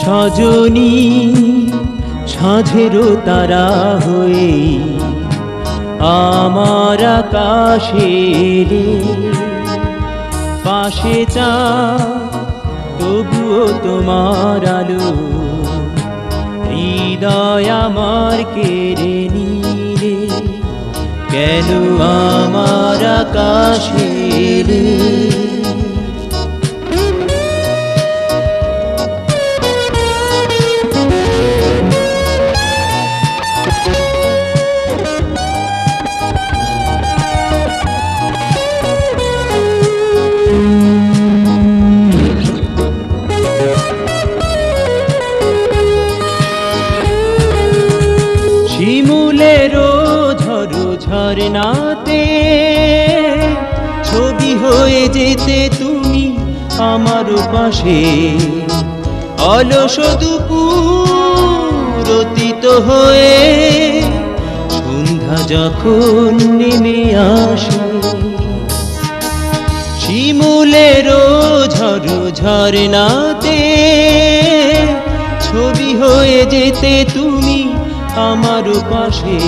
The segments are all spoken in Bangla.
সজনী সাঁঝেরও তারা হয়ে আমার আকাশে রে, পাশে চাঁদ তবুও তোমার আলো, হৃদয় আমার কেড়ে নিলে কেন আমার আকাশে রে। শিমুলেরও ঝরো ঝরনাতে ছবি হয়ে যেতে তুমি আমার পাশে, অলস দুপুর অতীত হয়ে সন্ধ্যা যখন নেমে আসে। শিমুলেরও ঝরো ঝরনাতে ছবি হয়ে যেতে তুমি আমার পাশে,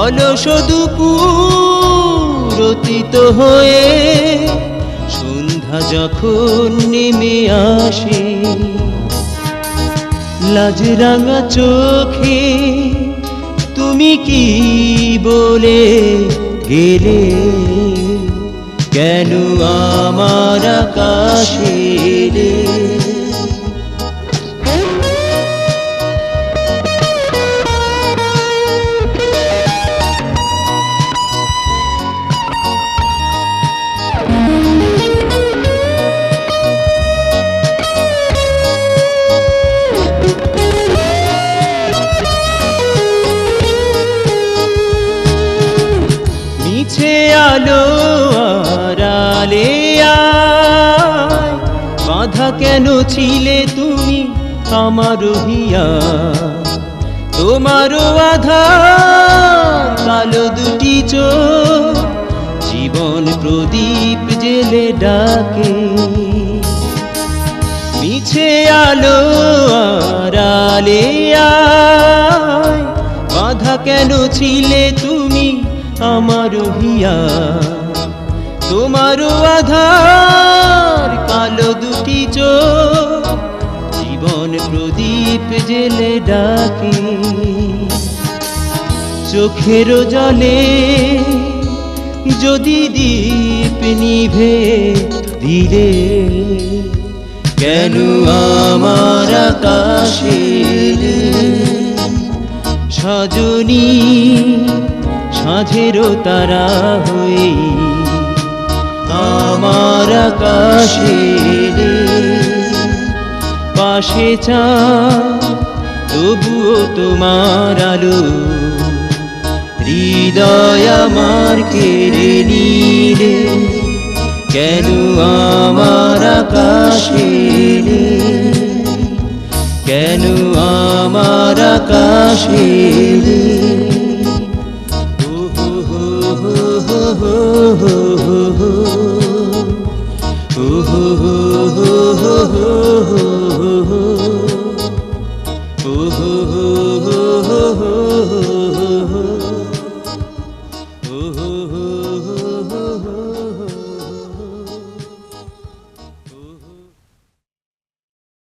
অলস দুপুর অতীত হয়ে সন্ধ্যা যখন নেমে আসে। লাজ রাঙা চোখে তুমি কি বলে গেলে কেন আমার আকাশে রে। মিছে আলো আড়ালে আয়, বাঁধা কেন ছিলে তুমি আমার হিয়া, তোমার আধার কালো দুটি চোখ জীবন প্রদীপ জেলে ডাকে। মিছে আলো আড়ালে আয়, বাঁধা কেন ছিলে তুমি আমার হিয়া, তোমার আধার কালো দুটি চোখ জীবন প্রদীপ জেলে ডাকে। চোখের জলে যদি দীপ নিভে দিলে কেন আমার আকাশে রে। সজনী সাঁঝেরও তারা হয়ে আমার আকাশে রে, পাশে চাঁদ তবুও তোমার আলো, হৃদয় আমার কেড়ে নিলে কেন আমার আকাশে রে, কেন আমার আকাশে রে। Oh